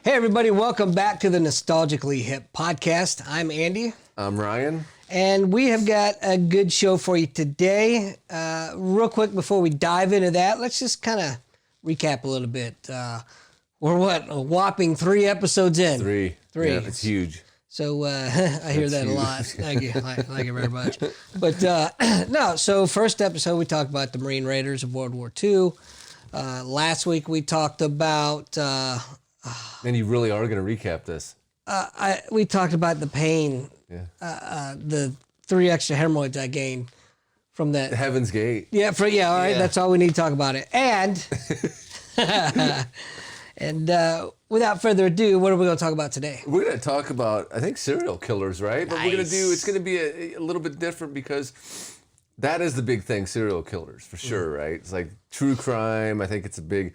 Hey, everybody, welcome back to the Nostalgically Hip podcast. I'm Andy. I'm Ryan. And we have got a good show for you today. Real quick, before we dive into that, let's just kind of recap a little bit. We're a whopping 3 episodes in. Three. Yeah, it's huge. So I hear that huge. a lot. Thank you. Thank you very much. But no, so first episode, we talked about the Marine Raiders of World War II. Last week, we talked about... And you really are going to recap this. We talked about the pain, the 3 extra hemorrhoids I gained from that. Heaven's Gate. Yeah, all right, Yeah. that's all we need to talk about it. And, without further ado, what are we going to talk about today? We're going to talk about, I think, serial killers, right? But it's going to be a little bit different because that is the big thing, serial killers, for sure, right? It's like true crime. I think it's a big...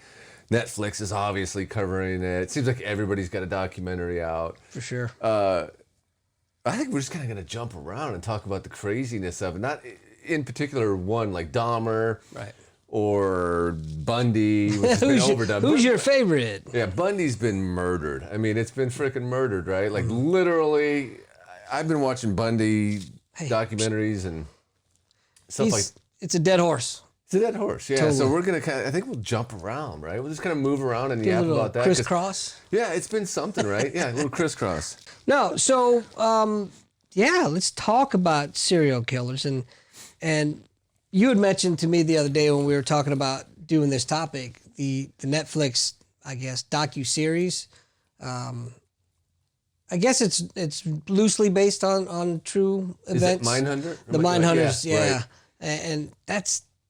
Netflix is obviously covering it. It seems like everybody's got a documentary out. For sure. I think we're just kind of going to jump around and talk about the craziness of it. Not in particular one like Dahmer, right, or Bundy, which has been overdone. Who's your favorite? Yeah, Bundy's been murdered. I mean, it's been freaking murdered, right? Like literally, I've been watching Bundy documentaries and stuff like. It's a dead horse. It's a dead horse, yeah. Totally. So we're gonna I think we'll jump around, right? We'll just kind of move around and yap about that. Crisscross. Yeah, it's been something, right? Yeah, a little crisscross. No, so let's talk about serial killers, and you had mentioned to me the other day when we were talking about doing this topic, the Netflix, I guess, docu-series. I guess it's loosely based on true events. Is it Mindhunter? The Mindhunters, yeah. Right. And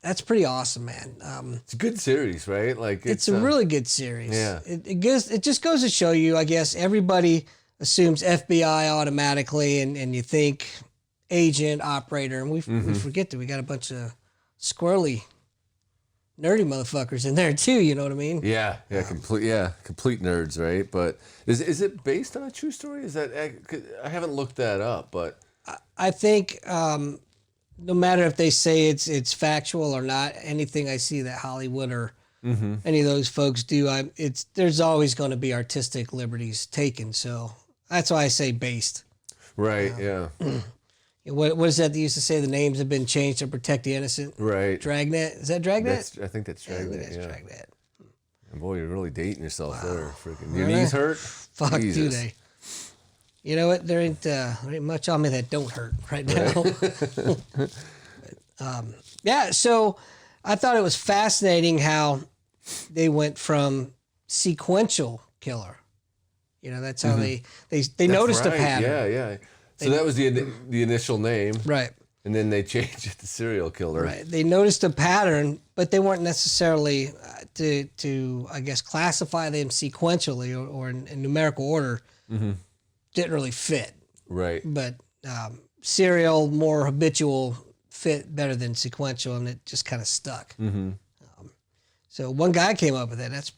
that's pretty awesome, man. It's a good series, right? Like it's a really good series. Yeah. It just goes to show you, I guess, everybody assumes FBI automatically, and you think agent, operator, and we forget that we got a bunch of squirrely, nerdy motherfuckers in there too. You know what I mean? Yeah, complete nerds, right? But is it based on a true story? Is that I haven't looked that up, but I think. No matter if they say it's factual or not, anything I see that Hollywood or any of those folks do, there's always going to be artistic liberties taken. So that's why I say based. Right. Yeah. What is that they used to say? The names have been changed to protect the innocent. Right. Dragnet. Is that Dragnet? I think that's Dragnet. That's Dragnet. And boy, you're really dating yourself there. Freaking your knees hurt. Fuck, do they? You know what? There ain't much on me that don't hurt right now. But, so I thought it was fascinating how they went from sequential killer. You know, that's how they noticed a pattern. Yeah. So that was the initial name. Right. And then they changed it to serial killer. Right. They noticed a pattern, but they weren't necessarily to I guess, classify them sequentially or in numerical order. Didn't really fit. Right. But serial, more habitual, fit better than sequential, and it just kind of stuck. So one guy came up with it. That's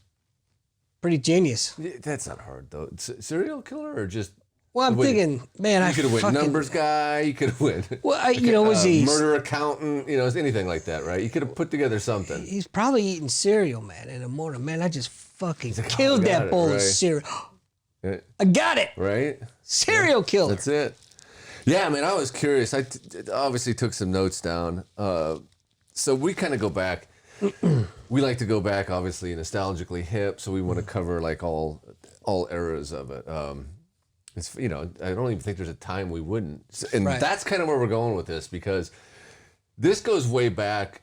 pretty genius. That's not hard, though. Serial killer or just... Well, I'm thinking, man, you could have went numbers guy. You could have went... Well, was he... Murder accountant, anything like that, right? You could have put together something. He's probably eating cereal, man, in the morning. Man, I just fucking killed that bowl of cereal. I got it. Right? Serial killer. That's it. Yeah, I mean, I was curious. I obviously took some notes down. So we kind of go back. We like to go back, obviously, nostalgically hip. So we want to cover like all eras of it. It's I don't even think there's a time we wouldn't. And that's kind of where we're going with this because this goes way back,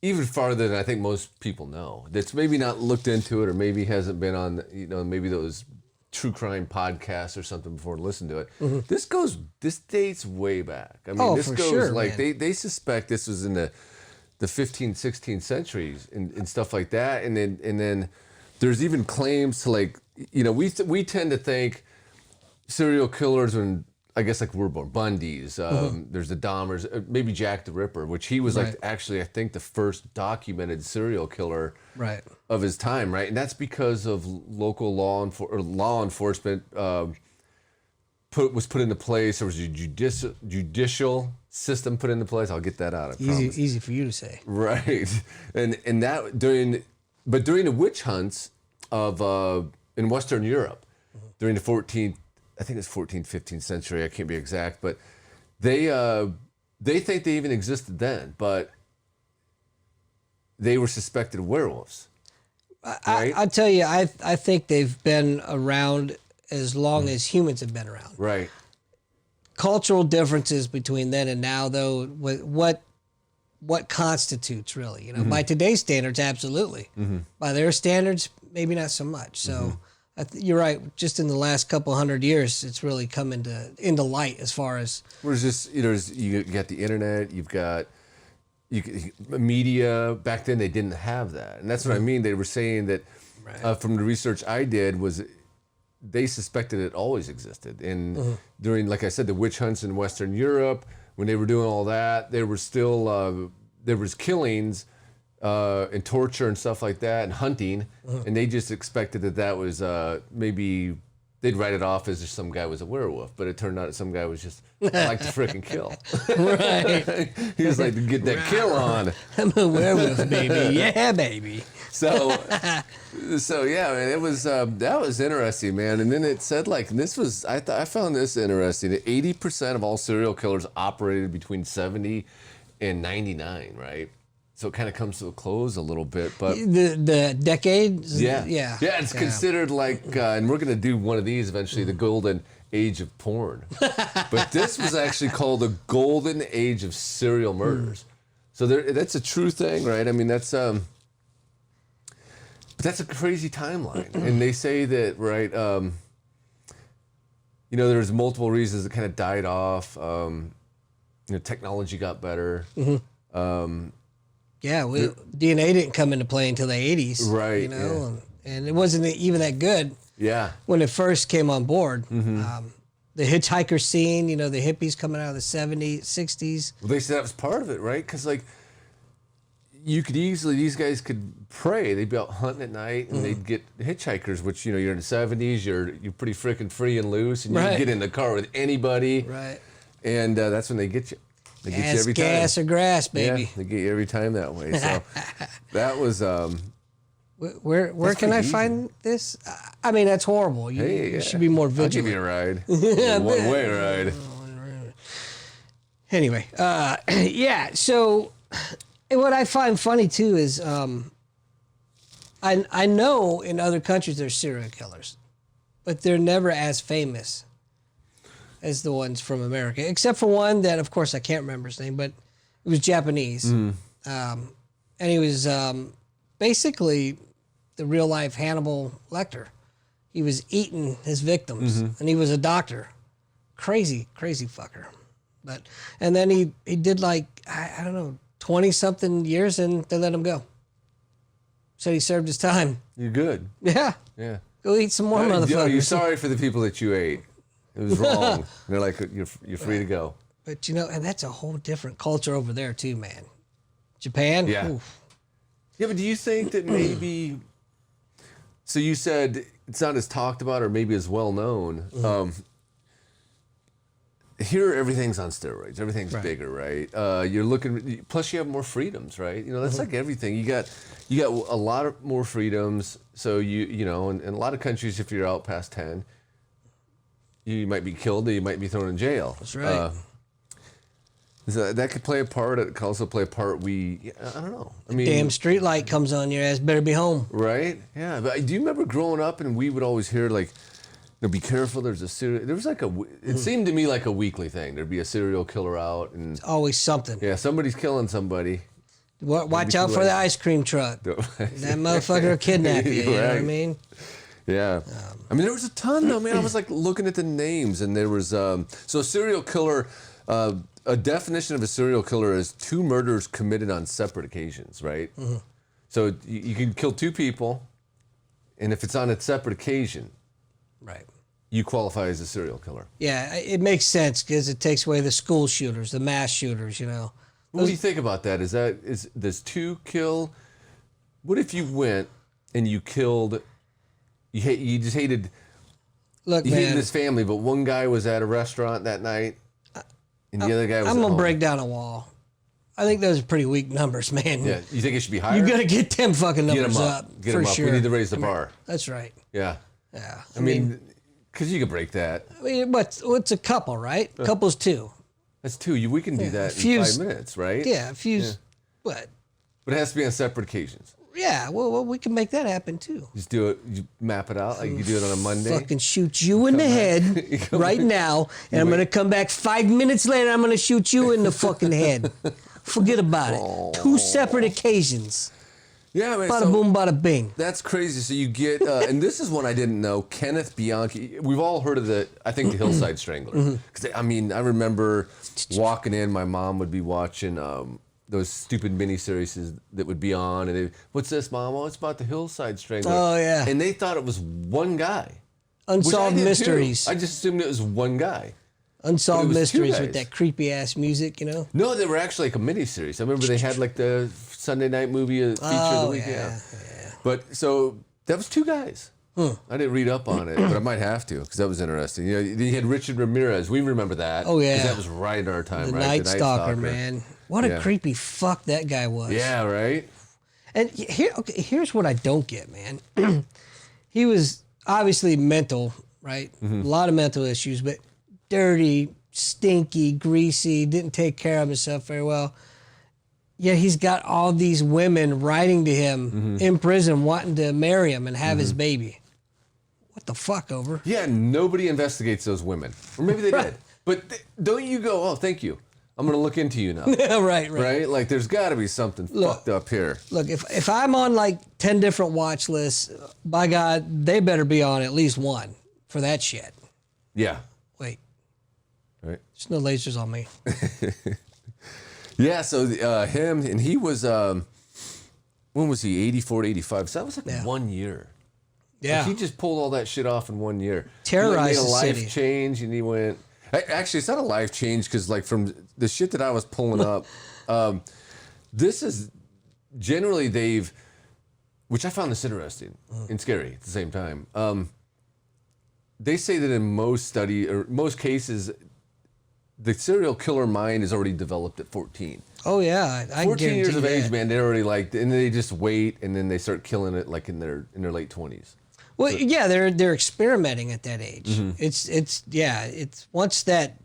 even farther than I think most people know. That's maybe not looked into it or maybe hasn't been on, maybe those true crime podcasts or something before to listen to it. This dates way back. I mean, this goes like they suspect this was in the 15th, 16th centuries and stuff like that. And then there's even claims to like, we tend to think serial killers when I guess like we're born Bundys. There's the Dahmers, maybe Jack the Ripper, which he was like actually I think the first documented serial killer of his time, right? And that's because of local law enforcement was put into place. There was a judicial system put into place. I'll get that out. I promise. Easy for you to say. Right, and that during the witch hunts of in Western Europe during the 14th, I think it's 14th, 15th century. I can't be exact, but they think they even existed then, but they were suspected werewolves. Right? I tell you, I think they've been around as long as humans have been around. Right. Cultural differences between then and now, though, what constitutes really? You know, by today's standards, absolutely. By their standards, maybe not so much. So you're right. Just in the last couple hundred years, it's really come into light as far as. Whereas just you got the internet, you've got media. Back then, they didn't have that, and that's what I mean. They were saying that from the research I did was they suspected it always existed, and during, like I said, the witch hunts in Western Europe, when they were doing all that, there were still there was killings and torture and stuff like that, and hunting, and they just expected that was maybe they'd write it off as if some guy was a werewolf, but it turned out some guy was just like to frickin' kill. Right. He was like to get that kill on. I'm a werewolf, baby. Yeah, baby. So yeah, man, it was that was interesting, man. And then it said like this was I found this interesting. That 80% of all serial killers operated between 70 and 99, right? So it kind of comes to a close a little bit, but the decade. yeah. Yeah. It's considered like, and we're gonna do one of these eventually, the golden age of porn. But this was actually called the golden age of serial murders. So that's a true thing, right? I mean, that's but that's a crazy timeline, and they say that, right? There's multiple reasons it kind of died off. Technology got better. Yeah, DNA didn't come into play until the 80s. Right. You know, and it wasn't even that good. Yeah. When it first came on board. The hitchhiker scene, the hippies coming out of the 70s, 60s. Well, they said that was part of it, right? Because, like, these guys could prey. They'd be out hunting at night, and they'd get hitchhikers, which, you're in the 70s, you're pretty freaking free and loose, and you can get in the car with anybody. Right. And that's when they get you. They get you every time. Gas or grass, baby. Yeah, they get you every time that way. So that was. Where can I find this? I mean, that's horrible. You should be more vigilant. I'll give you a ride. One-way ride. Anyway, yeah. So, what I find funny too is, I know in other countries there's serial killers, but they're never as famous as the ones from America, except for one that, of course, I can't remember his name, but it was Japanese. And he was basically the real-life Hannibal Lecter. He was eating his victims, and he was a doctor. Crazy, crazy fucker. And then he did like, I don't know, 20-something years, and they let him go. Said he served his time. You're good. Yeah. Yeah. Go eat some more motherfuckers. You're sorry for the people that you ate. It was wrong. They're like, you're free to go. But, and that's a whole different culture over there, too, man. Japan? Yeah. Oof. Yeah, but do you think that maybe... So you said it's not as talked about or maybe as well known. Here, everything's on steroids. Everything's bigger, right? You're looking... Plus, you have more freedoms, right? That's like everything. You got a lot of more freedoms. So, in a lot of countries, if you're out past 10... You might be killed, or you might be thrown in jail. That's right. So that could play a part. It could also play a part. I don't know. I mean, damn street light comes on, your ass better be home. Right? Yeah. But do you remember growing up and we would always hear like, be careful. There's a serial. There was like it seemed to me like a weekly thing. There'd be a serial killer out, and it's always something. Yeah, somebody's killing somebody. Watch out for the ice cream truck. That motherfucker will kidnap you. You know what I mean? Yeah. I mean, there was a ton, though, man. I was like looking at the names, and there was so a serial killer. A definition of a serial killer is 2 murders committed on separate occasions, right? So you can kill 2 people, and if it's on a separate occasion, right, you qualify as a serial killer. Yeah, it makes sense because it takes away the school shooters, the mass shooters. What do you think about that? Does 2 kill? What if you went and you killed? You just hated. Look, you man, hated this family, but one guy was at a restaurant that night, and the other guy was. I'm gonna home. break down a wall. I think those are pretty weak numbers, man. Yeah, you think it should be higher? You gotta get them fucking numbers up. Get them up. Sure. We need to raise the bar. That's right. Yeah. Yeah. I mean, because you could break that. I mean, what's a couple, right? Couple's two. That's two. We can do that in Fuse- 5 minutes, right? Yeah, what? But it has to be on separate occasions. Yeah, well, we can make that happen too. Just do it. You map it out like you do it on a Monday. Fucking shoot you in the head right now, and I'm gonna come back 5 minutes later. I'm gonna shoot you in the fucking head. Forget about it. 2 separate occasions. Yeah, man. Bada boom, bada bing. That's crazy. So you get, and this is one I didn't know. Kenneth Bianchi. We've all heard of the Hillside Strangler. Because I mean, I remember walking in. My mom would be watching those stupid miniseries that would be on, and they, what's this, Mom? Oh, it's about the Hillside Strangler. Oh yeah. And they thought it was one guy. Unsolved Which I did mysteries. too. I just assumed it was one guy. Unsolved It was 2 mysteries with guys. that creepy ass music, you know. No, they were actually like a miniseries. I remember they had like the Sunday night movie feature of the week. Yeah. But so that was 2 guys. I didn't read up on it, but I might have to because that was interesting. You know, you had Richard Ramirez. We remember that. Oh, yeah. 'Cause that was right in our time, The right? Night Stalker, man. What a Yeah. creepy fuck that guy was. Yeah, right. And here's what I don't get, man. He was obviously mental, right? A lot of mental issues, but dirty, stinky, greasy, didn't take care of himself very well. Yet he's got all these women writing to him in prison wanting to marry him and have his baby. What the fuck, Over? Yeah, nobody investigates those women, or maybe they did. But don't you go? Oh, thank you. I'm going to look into you now. right. Right? Like, there's got to be something fucked up here. Look, if I'm on like 10 different watch lists, by God, they better be on at least one for that shit. Yeah. Wait, Right. there's no lasers on me. Yeah, so him, and he was, when was he, 84 to 85? So that was like 1 year. Yeah. Like he just pulled all that shit off in 1 year. Terrorized he the like made a life city. change, and he went, actually, it's not a life change, because like from the shit that I was pulling up, this is, generally they've, which I found this interesting and scary at the same time. They say that in most cases, the serial killer mind is already developed at 14. Oh yeah, I 14 years of guarantee age, that. man, they're already like, and they just wait, and then they start killing it like in their late 20s. Well, yeah, they're experimenting at that age. It's once that,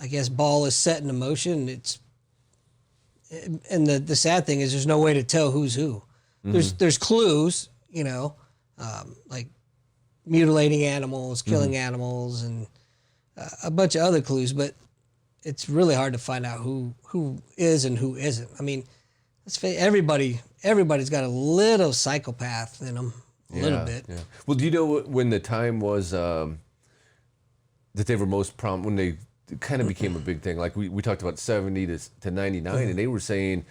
I guess, ball is set into motion. And the sad thing is, there's no way to tell who's who. There's clues, you know, like mutilating animals, killing animals, and a bunch of other clues, but it's really hard to find out who is and who isn't. I mean, let's face everybody's got a little psychopath in them, a little bit. Yeah. Well, do you know when the time was that they were most when they kind of became a big thing? Like we talked about 70 to 99, and they were saying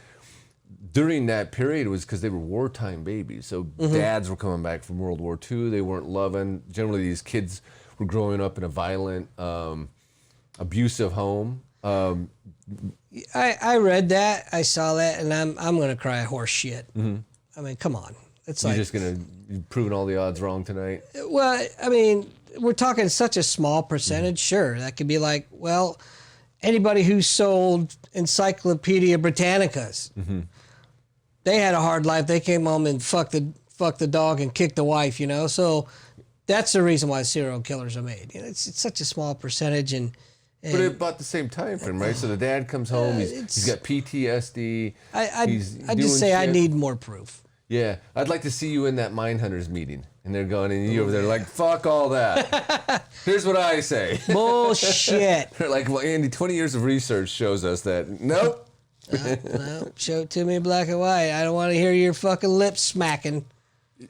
during that period it was because they were wartime babies. So dads were coming back from World War II. They weren't loving. Generally, these kids were growing up in a violent, abusive home. I read that, I saw that, and I'm gonna cry horse shit. I mean, come on, it's You're like, just you're proving all the odds wrong tonight. well, I mean, we're talking such a small percentage. Sure, that could be like, well, anybody who sold Encyclopedia Britannicas, they had a hard life. They came home and fucked the dog and kicked the wife, you know. So that's the reason why serial killers are made. You know, it's such a small percentage, and But about the same time frame, right? So the dad comes home, he's got PTSD. I he's just doing say I shit. need more proof. Yeah, I'd like to see you in that Mindhunters meeting. And they're going, and you over there like, fuck all that. Here's what I say. Bullshit. They're like, well, Andy, 20 years of research shows us that. Nope. No, show it to me in black and white. I don't want to hear your fucking lips smacking.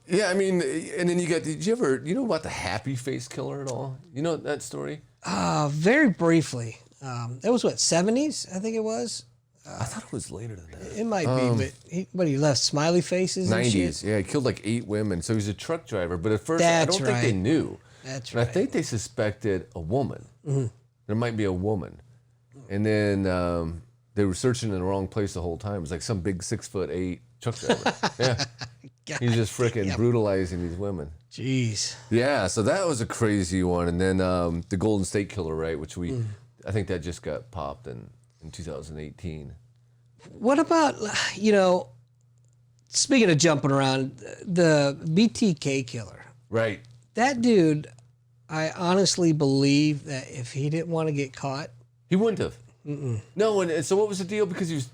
Yeah, I mean, and then did you know about the happy face killer at all? You know that story? Very briefly. That was what, 70s? I think it was. I thought it was later than that. It might be, but he left smiley faces and 90s. shit. Yeah, he killed like 8 women. So he's a truck driver. But at first, I That's don't think they right. knew. That's And I right. think they suspected a woman. There might be a woman. And then they were searching in the wrong place the whole time. It was like some big 6'8" truck driver. Yeah. God He's just freaking damn. brutalizing these women. Jeez. Yeah, so that was a crazy one. And then the Golden State Killer, right, which I think that just got popped in 2018. What about, you know, speaking of jumping around, the BTK killer? Right. That dude, I honestly believe that if he didn't want to get caught, He wouldn't have. No, and so what was the deal? Because he was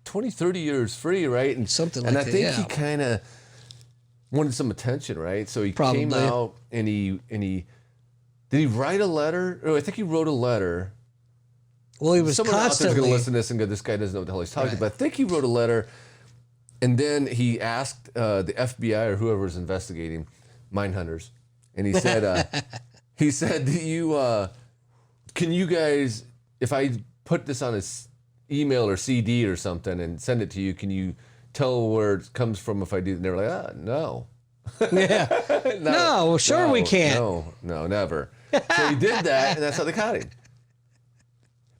20, 30 years free, right? And Something and like I that, think yeah. he kind of wanted some attention, right? So he Probably. came out and he did he write a letter? Oh, I think he wrote a letter. well, he was Someone out there's constantly. going to listen to this and go, "This guy doesn't know what the hell he's talking Right. about." I think he wrote a letter, and then he asked the FBI or whoever was investigating, mine hunters, and he said, "Do you can you guys, if I put this on a email or CD or something and send it to you, can you tell where it comes from if I do?" And they were like, no. Yeah. No, sure we can't. No, never. So he did that, and that's how they caught him.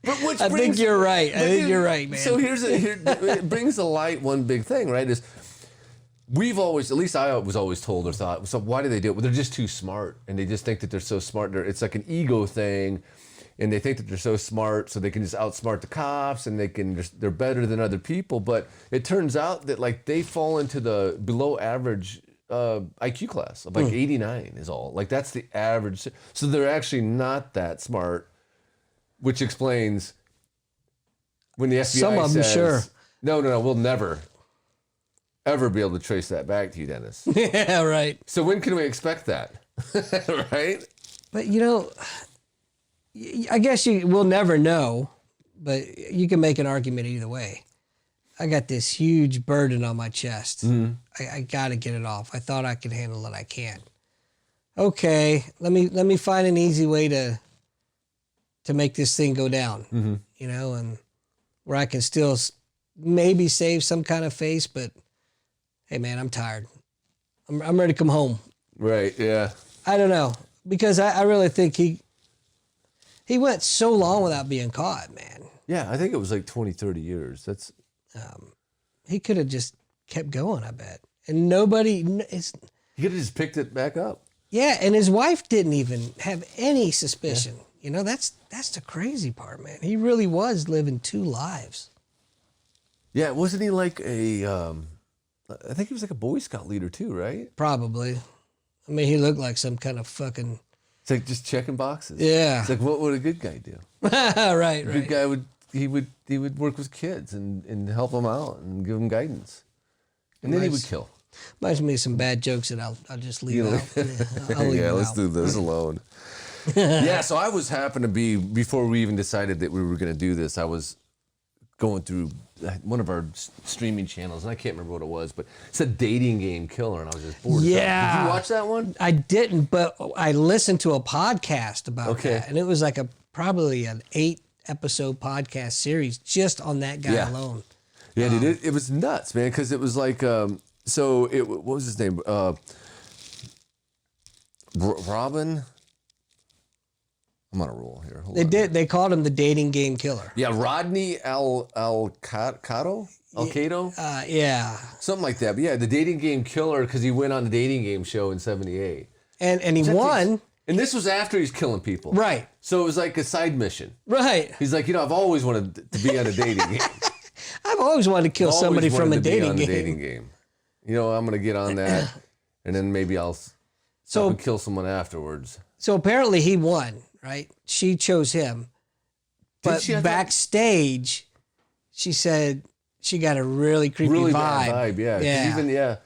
But which I think you're right. I think you're right, man. So it brings to light one big thing, right? Is we've always, at least I was always told or thought, so why do they do it? Well, they're just too smart, and they just think that they're so smart. It's like an ego thing, and they think that they're so smart, so they can just outsmart the cops, and they're better than other people. But it turns out that like they fall into the below average IQ class of like 89 is all. Like that's the average. So they're actually not that smart, which explains when the FBI Some of them, says, sure. No, we'll never, ever be able to trace that back to you, Dennis. Yeah, right. So when can we expect that? Right? But I guess we'll never know, but you can make an argument either way. I got this huge burden on my chest. I got to get it off. I thought I could handle it. I can't. Okay, let me find an easy way to make this thing go down. And where I can still maybe save some kind of face, but hey, man, I'm tired. I'm ready to come home. Right, yeah. I don't know, because I really think he went so long without being caught, man. Yeah, I think it was like 20, 30 years. That's He could have just kept going, I bet. And nobody is. He could have just picked it back up. Yeah, and his wife didn't even have any suspicion. Yeah. That's the crazy part, man. He really was living two lives. Yeah, wasn't he like I think he was like a Boy Scout leader too, right? Probably. I mean, he looked like some kind of fucking. It's like just checking boxes. Yeah. It's like, what would a good guy do? Right. A good guy would work with kids and help them out and give them guidance, and then he would kill. Reminds me of some bad jokes that I'll just leave out. I'll leave Yeah, them let's out. do this alone. Yeah, so I was happened to be, before we even decided that we were going to do this, I was going through one of our streaming channels, and I can't remember what it was, but it's a dating game killer, and I was just bored. Yeah. Did you watch that one? I didn't, but I listened to a podcast about Okay. that, and it was like probably an 8-episode podcast series just on that guy Yeah. alone. Yeah, dude, it was nuts, man, because it was like, what was his name? Robin? I'm on a roll here. Hold on. They called him the dating game killer. Yeah, Rodney Alcado? Yeah. Something like that. But yeah, the dating game killer, because he went on the dating game show in 78. And he won. And this was after he's killing people. Right. So it was like a side mission. Right. He's like, I've always wanted to be on a dating game. I've always wanted to kill somebody from a dating game. Dating game. I'm going to get on that, and then maybe I'll stop and kill someone afterwards. So apparently he won, right? She chose him. But backstage, she said she got a really creepy Really vibe. bad vibe, yeah. 'Cause even,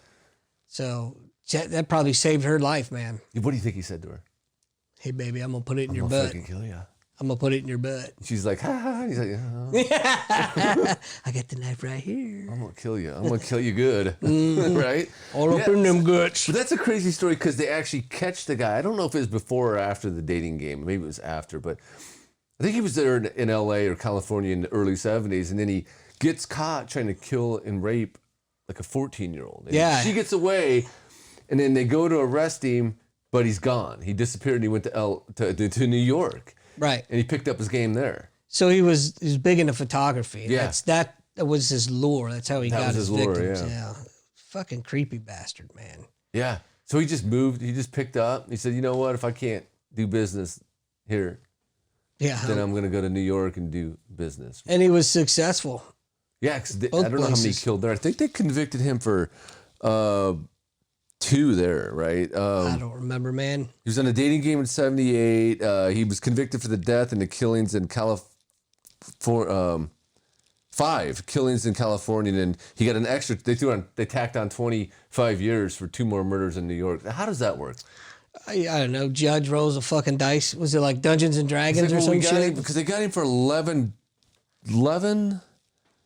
So that probably saved her life, man. What do you think he said to her? Hey, baby, I'm going to put it in your I'm gonna butt. fucking kill you. I'm going to put it in your butt. She's like, ha ha. He's like, I got the knife right here. I'm going to kill you. I'm going to kill you good. Right? All up in them guts. But that's a crazy story because they actually catch the guy. I don't know if it was before or after the dating game. Maybe it was after, but I think he was there in LA or California in the early 70s, and then he gets caught trying to kill and rape like a 14-year-old. And Yeah. She gets away, and then they go to arrest him, but he's gone. He disappeared and he went to New York. Right. And he picked up his game there. So he was big into photography. Yeah. That was his lure. That's how he got was his his lure, victims. yeah. Fucking creepy bastard, man. Yeah. So he just moved. He just picked up. He said, you know what? If I can't do business here, Yeah. then I'm going to go to New York and do business. And he was successful. Yeah, because I don't know how many he places. killed there. I think they convicted him for two there, right? I don't remember, man. He was on a dating game in '78. He was convicted for the death and the killings in California. 5 killings in California, and he got an extra. They tacked on 25 years for 2 more murders in New York. How does that work? I don't know. Judge rolls a fucking dice. Was it like Dungeons and Dragons or some shit? Because they got him for 11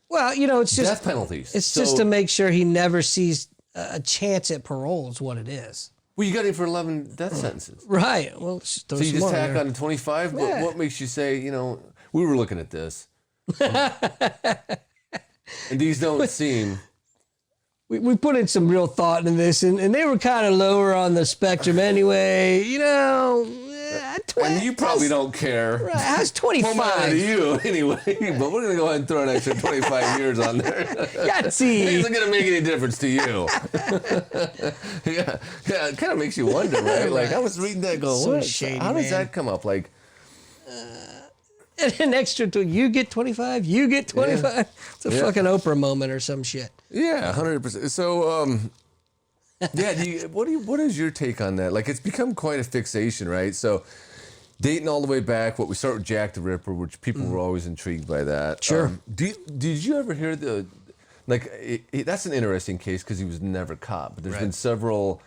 Well, you know, it's just death penalties. It's just to make sure he never sees a chance at parole. Is what it is. Well, you got him for 11 death sentences. Right. Well, so you just tack on 25. Yeah. What makes you say, you know, we were looking at this, and these don't seem. We put in some real thought into this, and they were kind of lower on the spectrum anyway. You know, and you probably don't care. Right, how's 25? Well, to you anyway, but we're going to go ahead and throw an extra 25 years on there. Yahtzee! It isn't going to make any difference to you. yeah, it kind of makes you wonder, right? Like, I was reading that going, So what? shady, How does man. that come up? Like, And an extra to you get 25, you get 25. Yeah. It's a fucking Oprah moment or some shit. yeah, 100%. So, yeah, what is your take on that? Like, it's become quite a fixation, right? So, dating all the way back, what we start with Jack the Ripper, which people were always intrigued by that. Sure. Did you ever hear that's an interesting case because he was never caught, but there's been several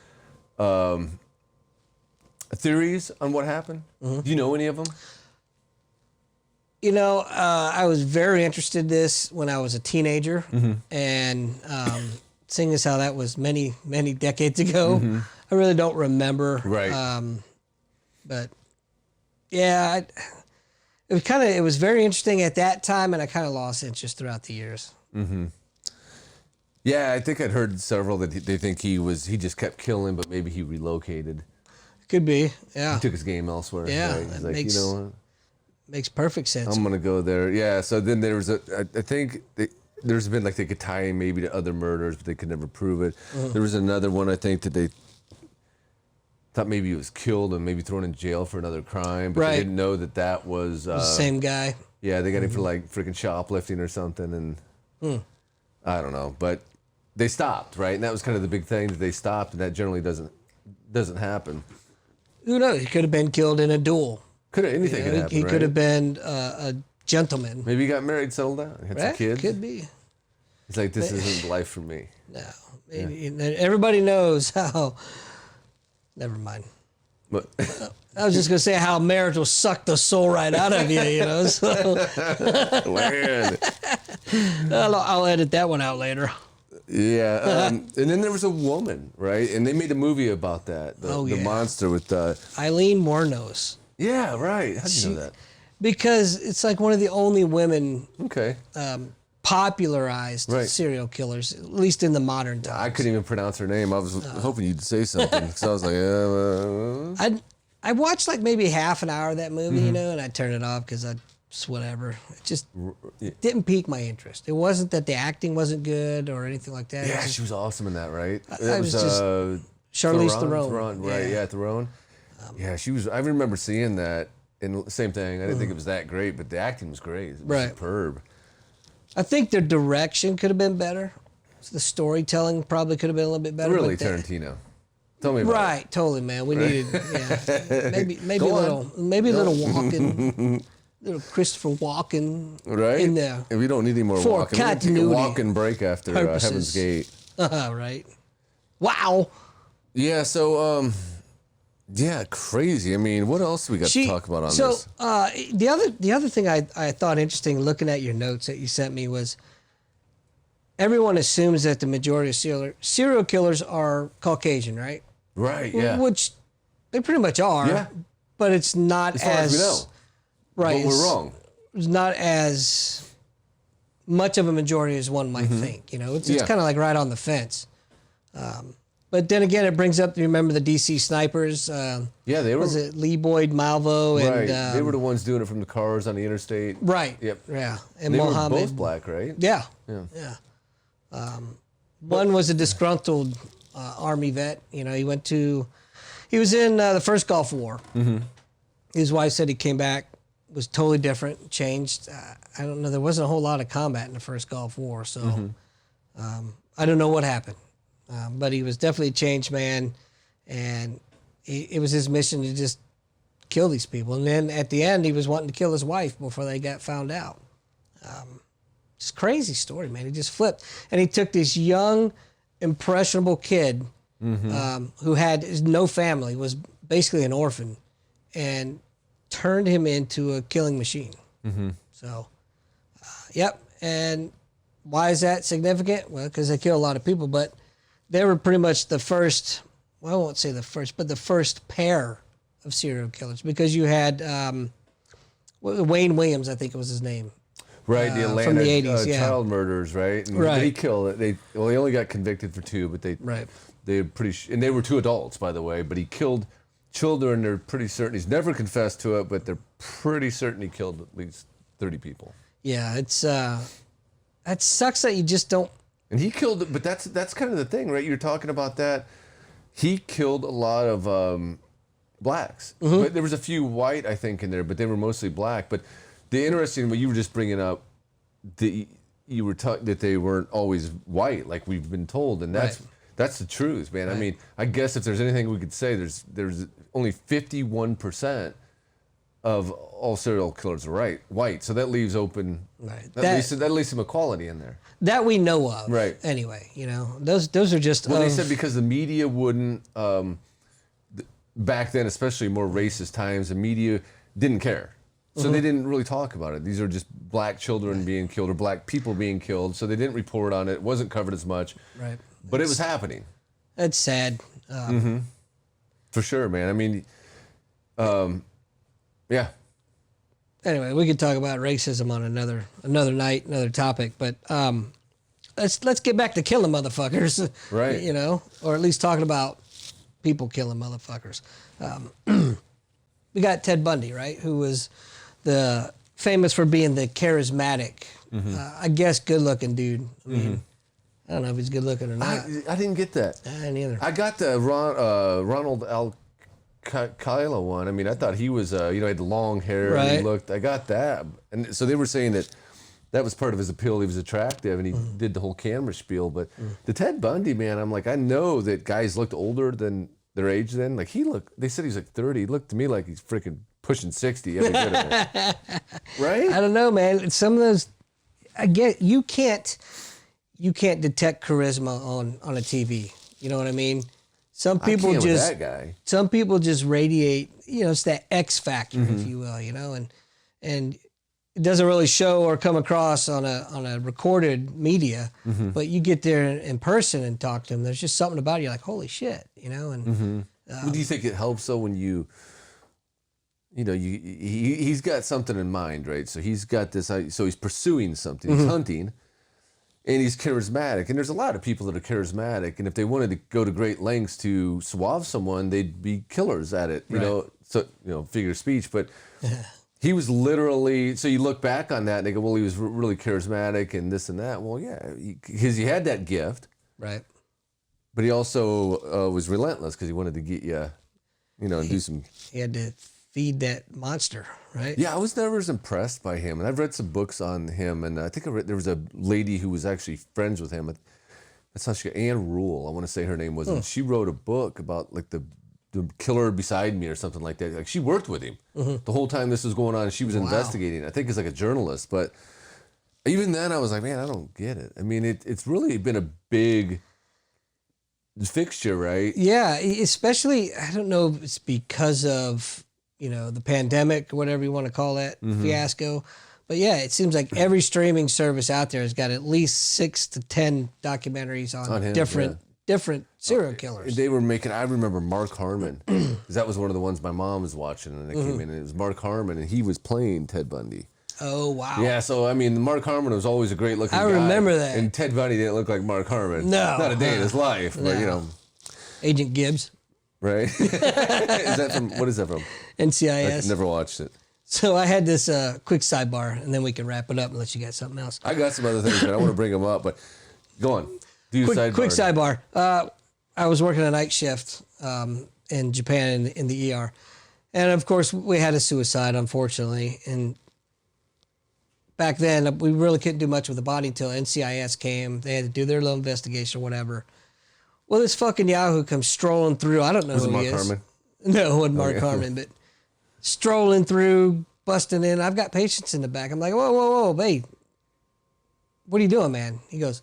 theories on what happened. Do you know any of them? You know, I was very interested in this when I was a teenager, and seeing as how that was many, many decades ago, I really don't remember. Right. But yeah, it was very interesting at that time, and I kind of lost interest throughout the years. Yeah, I think I'd heard several that they think he just kept killing, but maybe he relocated. Could be, yeah. He took his game elsewhere. Yeah, right? He's that like, makes- you know what? Makes perfect sense. I'm gonna go there. Yeah. So then there was I think there's been like they could tie him maybe to other murders, but they could never prove it. There was another one I think that they thought maybe he was killed and maybe thrown in jail for another crime, but Right. they didn't know that was The same guy. yeah, they got him for like freaking shoplifting or something, and I don't know, but they stopped, right? And that was kind of the big thing that they stopped, and that generally doesn't happen. Who knows? He could have been killed in a duel. Anything could happen. He right? could have been a gentleman. Maybe he got married, settled down, had some Right? kids. Could be. He's like, this isn't life for me. No. Maybe, and everybody knows how. Never mind. But I was just gonna say how marriage will suck the soul right out of you, you know. So weird. I'll edit that one out later. Yeah, and then there was a woman, right? And they made a movie about that. The monster with Eileen Wuornos. Yeah, right. How'd you know that? Because it's like one of the only women Okay. popularized serial killers, at least in the modern times. I couldn't even pronounce her name. I was hoping you'd say something because I was like, I watched like maybe half an hour of that movie, you know, and I turned it off because just whatever. It just didn't pique my interest. It wasn't that the acting wasn't good or anything like that. yeah, she was awesome in that, right? I was just Charlize Theron. Right? Yeah, Theron. Yeah, she was. I remember seeing that, and same thing. I didn't think it was that great, but the acting was great. It was superb. I think their direction could have been better. The storytelling probably could have been a little bit better. Really, Tarantino. Tell me about it. Totally, man. We needed, maybe a little Walken, little Christopher Walken, right? in there. And we don't need any more For walking. We're gonna take a continuity walking break after Heaven's Gate. Right. Wow. Yeah. So, yeah, crazy. I mean, what else we got to talk about on this? The other thing I thought interesting looking at your notes that you sent me was everyone assumes that the majority of serial killers are Caucasian, right? Right. Yeah. Which they pretty much are. Yeah. But it's not as far as we know. Right. But we're wrong. It's not as much of a majority as one might think. You know, it's kind of like right on the fence. But then again, it brings up. You remember the DC snipers? Yeah, they were. Was it Lee Boyd Malvo and? Right. They were the ones doing it from the cars on the interstate. Right. Yep. Yeah. And They Mohammed. were both black, right? Yeah. Yeah. One was a disgruntled Army vet. You know, he was in the first Gulf War. His wife said he came back, was totally different, changed. I don't know. There wasn't a whole lot of combat in the first Gulf War, so I don't know what happened. But he was definitely a changed man, and it was his mission to just kill these people. And then at the end, he was wanting to kill his wife before they got found out. Just crazy story, man. He just flipped. And he took this young, impressionable kid who had no family, was basically an orphan, and turned him into a killing machine. So, yep. And why is that significant? Well, because they kill a lot of people, but they were pretty much the first, well, I won't say the first, but the first pair of serial killers, because you had Wayne Williams, I think it was his name. Right, the Atlanta from the 80s, child murders, right? And Right. He killed it. He only got convicted for 2, but they and they were 2 adults, by the way. But he killed children. They're pretty certain he's never confessed to it, but they're pretty certain he killed at least 30 people. Yeah, it's that sucks that you just don't. And he killed, but that's kind of the thing, right? You're talking about that. He killed a lot of blacks, but there was a few white, I think, in there, but they were mostly black. But the interesting, what you were just bringing up, you were that they weren't always white, like we've been told, and that's the truth, man. Right. I mean, I guess if there's anything we could say, there's only 51% of all serial killers are white, so that leaves open. Right. That leaves some equality in there. That we know of. Right. Anyway, those are just. Well, they said because the media wouldn't. Back then, especially more racist times, the media didn't care. So they didn't really talk about it. These are just black children being killed or black people being killed. So they didn't report on it. It wasn't covered as much. Right. But it was happening. It's sad. For sure, man. I mean, yeah. Anyway, we could talk about racism on another night, another topic. But let's get back to killing motherfuckers. Right. Or at least talking about people killing motherfuckers. We got Ted Bundy, right, who was famous for being the charismatic, I guess, good-looking dude. I mean, I don't know if he's good-looking or not. I didn't get that. I didn't either. I got the Ronald Kyla one. I mean, I thought he was, he had the long hair. Right. And he looked. I got that, and so they were saying that was part of his appeal. He was attractive, and he did the whole camera spiel. But the Ted Bundy, man, I'm like, I know that guys looked older than their age then. Like they said he's like 30. He looked to me like he's freaking pushing 60 every bit of it. Right? I don't know, man. Some of those, I get, you can't detect charisma on a TV. You know what I mean? Some people with just, that guy. Some people just radiate, it's that X factor, if you will, and it doesn't really show or come across on a recorded media, but you get there in person and talk to him. There's just something about it. You're like, holy shit, and Well, do you think it helps though when he's got something in mind, right? So he's got this, so he's pursuing something, he's hunting, and he's charismatic. And there's a lot of people that are charismatic, and if they wanted to go to great lengths to swab someone, they'd be killers at it, figure of speech. But he was literally, so you look back on that and they go, well, he was really charismatic and this and that. Well, yeah, because he had that gift. Right. But he also was relentless because he wanted to get you, and do some. He had to feed that monster, right? Yeah, I was never as impressed by him. And I've read some books on him. And I think there was a lady who was actually friends with him. That's how Anne Rule, I want to say her name was. And she wrote a book about like the killer beside me or something like that. Like she worked with him the whole time this was going on. She was investigating. I think as like a journalist. But even then I was like, man, I don't get it. I mean, it's really been a big fixture, right? Yeah, especially, I don't know if it's because of, the pandemic or whatever you want to call that fiasco. But yeah, it seems like every streaming service out there has got at least 6 to 10 documentaries on him, different serial killers. They were making, I remember Mark Harmon, because that was one of the ones my mom was watching, and it came in, and it was Mark Harmon, and he was playing Ted Bundy. Oh, wow. Yeah, so, I mean, Mark Harmon was always a great-looking guy. I remember that. And Ted Bundy didn't look like Mark Harmon. No. Not a day in his life, but, Agent Gibbs. Right? What is that from? NCIS. I never watched it. So I had this quick sidebar, and then we can wrap it up unless you got something else. I got some other things, but I want to bring them up, but go on. Do your sidebar. Quick sidebar. I was working a night shift in Japan in the ER. And, of course, we had a suicide, unfortunately. And back then, we really couldn't do much with the body until NCIS came. They had to do their little investigation or whatever. Well, this fucking Yahoo comes strolling through. I don't know Was who it Mark he is. Harmon? No, it wasn't Mark Okay. Harmon, but strolling through, busting in. I've got patients in the back. I'm like, whoa, hey, what are you doing, man? He goes,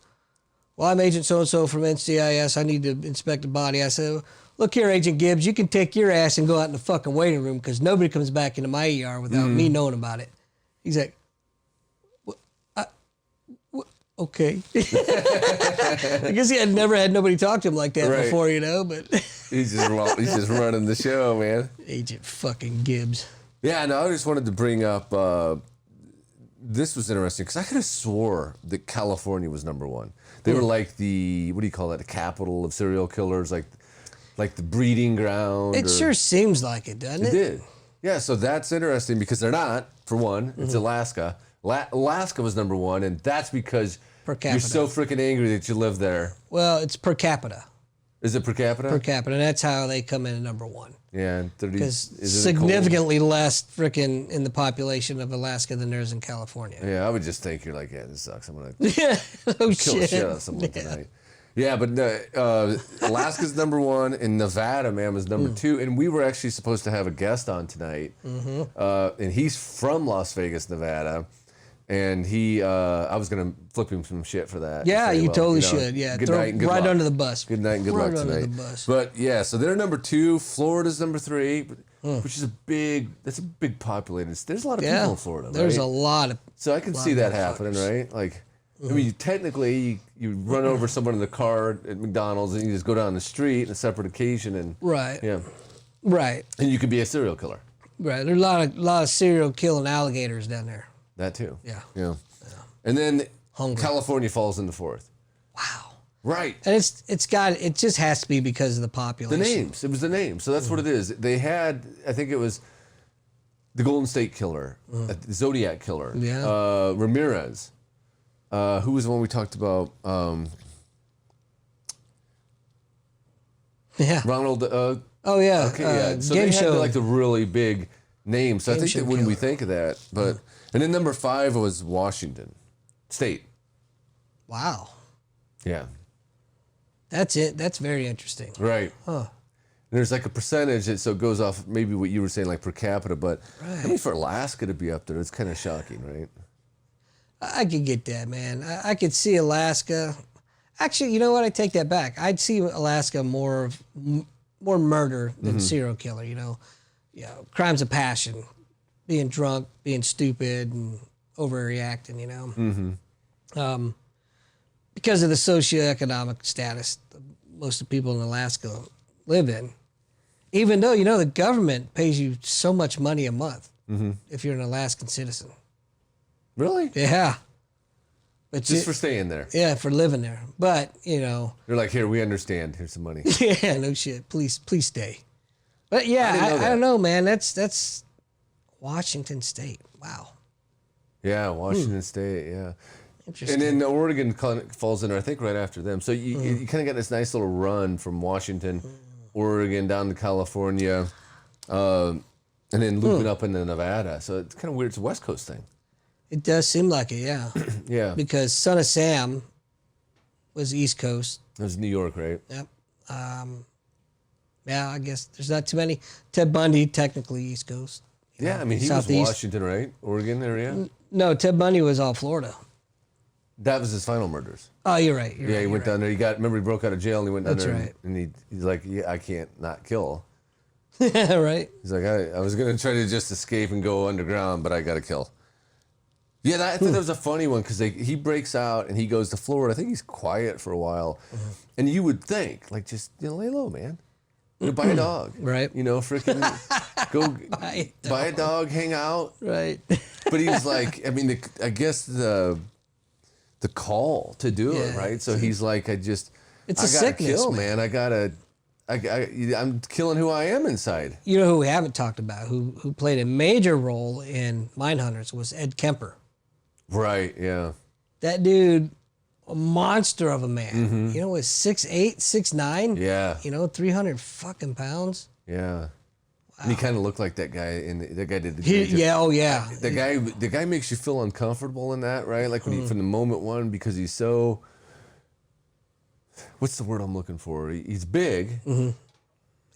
well, I'm Agent so-and-so from NCIS. I need to inspect the body. I said, look here, Agent Gibbs, you can take your ass and go out in the fucking waiting room because nobody comes back into my ER without me knowing about it. He's like, okay. I guess he had never had nobody talk to him like that Right. before, you know, but He's just running the show, man. Agent fucking Gibbs. Yeah, no, I just wanted to bring up. This was interesting because I could have swore that California was number one. They were like the what do you call that? The capital of serial killers, like the breeding ground. It sure seems like it, doesn't It it? did. Yeah, so that's interesting because they're not. For one, it's Alaska. Alaska was number one, and that's because Per you're capita. so freaking angry that you live there. Well, it's per capita. Is it per capita? Per capita. And that's how they come in at number one. Yeah, and 30. Because Is it cold? significantly less freaking in the population of Alaska than there is in California. Yeah, I would just think you're like, yeah, this sucks. I'm gonna Yeah. Oh, kill the shit. shit out of someone tonight. Yeah, but Alaska's number one, and Nevada, man, was number two. And we were actually supposed to have a guest on tonight, and he's from Las Vegas, Nevada. And I was gonna flip him some shit for that. Yeah, Say, you well, totally you know, should. Yeah, good throw night and good right luck. under the bus. Good night and good Right luck under tonight. the bus. But yeah, so they're number two. Florida's number three, which is that's a big populated. There's a lot of people in Florida. There's right? a lot of. So I can see that happening, right? Like, I mean, technically, you run over someone in the car at McDonald's and you just go down the street on a separate occasion, and Right. yeah, Right. and you could be a serial killer. Right. There's a lot of serial killing alligators down there. That too. Yeah. Yeah. And then Hungry. California falls in the fourth. Wow. Right. And it just has to be because of the The population. names. It was the name. So that's what it is. They had, I think it was the Golden State Killer, Zodiac Killer, Yeah. Ramirez. Who was the one we talked about? Yeah. Ronald. Oh yeah. Okay, yeah. So game they had show. like the really big names. So I think show that when we killer. think of that, but and then number 5 was Washington State. Wow. Yeah. That's it. That's very interesting. Right. Huh. And there's like a percentage, so it goes off maybe what you were saying, like per capita. But I mean, for Alaska to be up there, it's kind of shocking, right? I could get that, man. I could see Alaska. Actually, you know what? I take that back. I'd see Alaska more murder than serial killer. You know, crimes of passion, being drunk, being stupid, and overreacting. You know, because of the socioeconomic status that most of the people in Alaska live in. Even though the government pays you so much money a month if you're an Alaskan citizen. Really? Yeah. But Just for staying there. yeah, for living there. But, They're like, here, we understand. Here's some money. yeah, no shit. Please stay. But yeah, didn't know I that. don't know, man. That's Washington State. Wow. Yeah, Washington State, yeah. Interesting. And then Oregon falls in there, I think, right after them. So you kind of got this nice little run from Washington, Oregon, down to California, and then looping up into Nevada. So it's kind of weird. It's a West Coast thing. It does seem like it, yeah. Yeah. Because Son of Sam was East Coast. It was New York, right? Yep. Yeah, I guess there's not too many. Ted Bundy, technically East Coast. Yeah, I mean, he Southeast. was Washington, right? Oregon area? No, Ted Bundy was all Florida. That was his final murders. Oh, you're right. Yeah, he went down there. Remember, he broke out of jail and he went down That's there. right. And he's like, yeah, I can't not kill. there. Right. He's like, I was going to try to just escape and go underground, but I got to kill. Yeah, I thought that was a funny one because he breaks out and he goes to Florida. I think he's quiet for a while. And you would think, like, just lay low, man. Buy a dog. Right. Freaking go Buy a dog, hang out. Right. But he's like, I mean, I guess the call to do it, Yeah, right? So he's like, It's a I gotta sickness, kill, man. man. I'm killing who I am inside. You know who we haven't talked about, who played a major role in Mindhunters, was Ed Kemper. Right, yeah. That dude, a monster of a man. Was 6'8", 6'9". Yeah, 300 fucking pounds. yeah. Wow. And he kind of looked like that guy, and that guy did the He, great job. yeah, oh yeah. The guy makes you feel uncomfortable in that, right? Like when from the moment one, because he's so what's the word I'm looking for? He's big,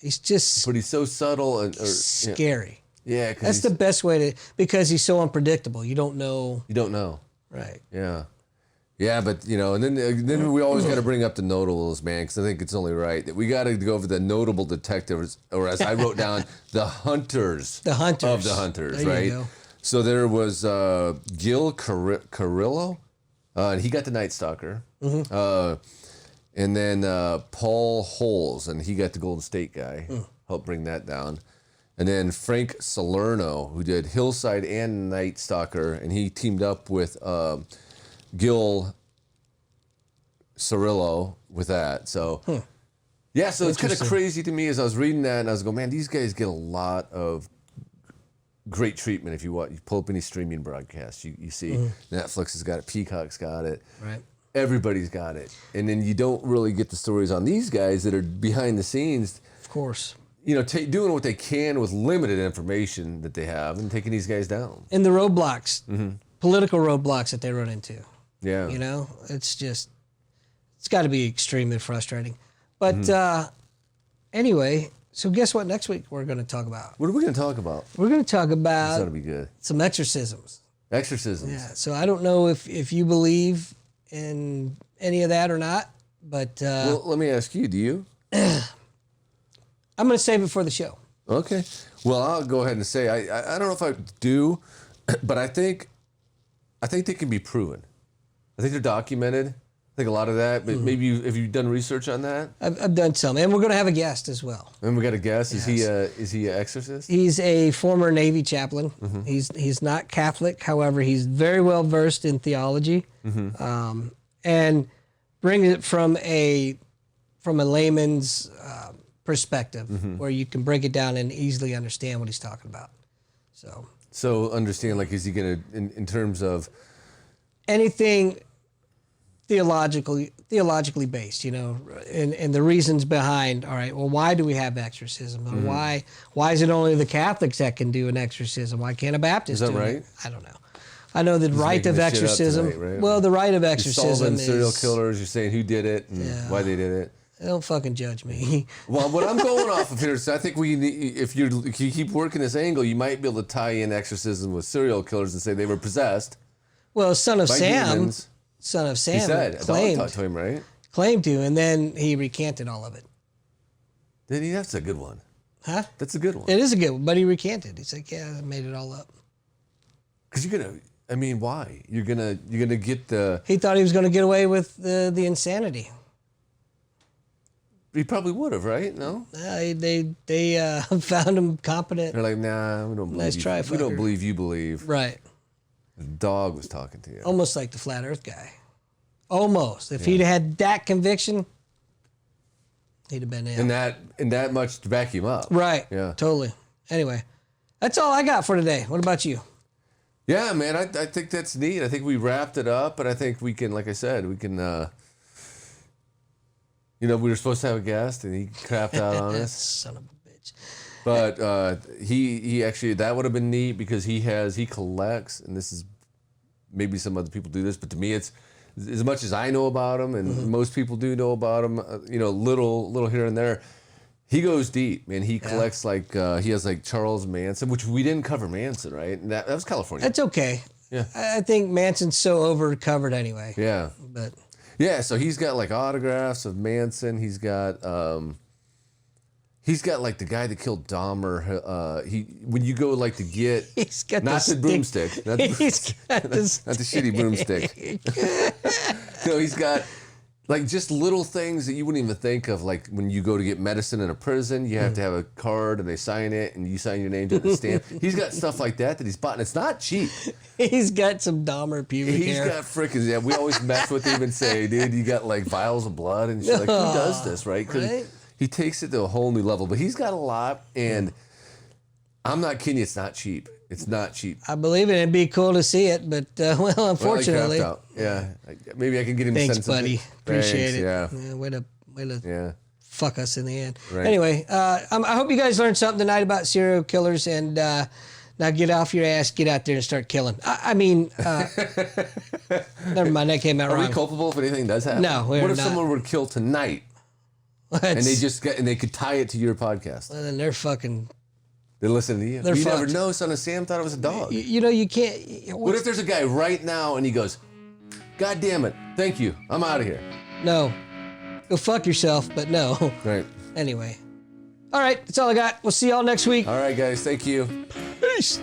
He's just but he's so subtle and scary. Yeah, That's the best way to, because he's so unpredictable. You don't know. You don't know. Right. Yeah. Yeah, but, and then we always got to bring up the notables, man, because I think it's only right that we got to go over the notable detectives, or as I wrote down, the hunters. The hunters. Of the hunters, there right? You go. So there was Gil Carrillo, and he got the Night Stalker. And then Paul Holes, and he got the Golden State guy. Helped bring that down. And then Frank Salerno, who did Hillside and Night Stalker, and he teamed up with Gil Cirillo with that. So, yeah, so it's kind of crazy to me as I was reading that, and I was going, man, these guys get a lot of great treatment if you want. You pull up any streaming broadcast, you see Netflix has got it, Peacock's got it. Right. Everybody's got it. And then you don't really get the stories on these guys that are behind the scenes. Of course. Doing what they can with limited information that they have and taking these guys down. And the roadblocks, political roadblocks that they run into. Yeah. It's got to be extremely frustrating. But anyway, so guess what next week we're going to talk about? What are we going to talk about? We're going to talk about That'll be good. some exorcisms. Exorcisms. Yeah, so I don't know if you believe in any of that or not, but... well, let me ask you, do you? I'm going to save it for the show. Okay. Well, I'll go ahead and say, I don't know if I do, but I think they can be proven. I think they're documented. I think a lot of that, but maybe have you done research on that? I've done some, and we're going to have a guest as well. And we got a guest. Yes. Is he an exorcist? He's a former Navy chaplain. He's not Catholic, however, he's very well versed in theology, and brings it from a layman's perspective, where you can break it down and easily understand what he's talking about. So understand, like, is he gonna in terms of anything theologically based, and the reasons behind, all right, well, why do we have exorcism? Or why is it only the Catholics that can do an exorcism? Why can't a Baptist do right? it? I don't know. I know the rite of exorcism. Tonight, right? Well, the rite of exorcism is serial killers. You're saying who did it and why they did it. Don't fucking judge me. Well, what I'm going off of here is I think if you keep working this angle, you might be able to tie in exorcism with serial killers and say they were possessed. Well, Son of by Sam humans. He said, claimed, a dog talked to him, right? Claimed to, and then he recanted all of it. Did he? That's a good one. Huh? That's a good one. It is a good one, but he recanted. He's like, yeah, I made it all up. Because why? You're gonna get the... He thought he was going to get away with the insanity. He probably would have, right? No? They found him competent. They're like, nah, we don't believe Nice you. try, We don't fucker. believe you believe. Right. The dog was talking to you. Almost like the flat earth guy. Almost. If he'd had that conviction, he'd have been in. And that much to back him up. Right. Yeah. Totally. Anyway, that's all I got for today. What about you? Yeah, man, I think that's neat. I think we wrapped it up, and I think we can, like I said, we can, we were supposed to have a guest, and he crapped out on us. Son of a bitch. But he actually, that would have been neat because he collects, and this is, maybe some other people do this, but to me it's, as much as I know about him, and most people do know about him, little here and there, he goes deep, man. He collects he has like Charles Manson, which we didn't cover Manson, right? And that was California. That's okay. Yeah. I think Manson's so over-covered anyway. Yeah. But yeah, so he's got like autographs of Manson. He's got like the guy that killed Dahmer. When you go like to get he's got not the broomstick, He's got this not the shitty broomstick. No, he's got like just little things that you wouldn't even think of. Like when you go to get medicine in a prison, you have to have a card and they sign it and you sign your name to the stamp. He's got stuff like that he's bought, and it's not cheap. He's got some Dahmer pubic hair. He's got freaking, we always mess with him and say, dude, you got like vials of blood and shit. Like, who does this, right? Because he takes it to a whole new level. But he's got a lot, and I'm not kidding you, it's not cheap. It's not cheap. I believe it. It'd be cool to see it, but unfortunately. Well, yeah. Maybe I can get him to Thanks, send something. buddy. Appreciate it. Yeah. Way to fuck us in the end. Right. Anyway, I hope you guys learned something tonight about serial killers, and Now get off your ass, get out there and start killing. I mean, never mind, that came out Are wrong. we culpable if anything does happen? No, we're What if not. someone were killed tonight and they could tie it to your podcast? Well, then they're fucking. They're listening to you. They're You never fucked. know. Son of Sam thought it was a dog. You know, you can't. What if there's a guy right now and he goes, God damn it, thank you, I'm out of here. No. Go fuck yourself, but no. Right. Anyway. All right, that's all I got. We'll see y'all next week. All right, guys, thank you. Peace.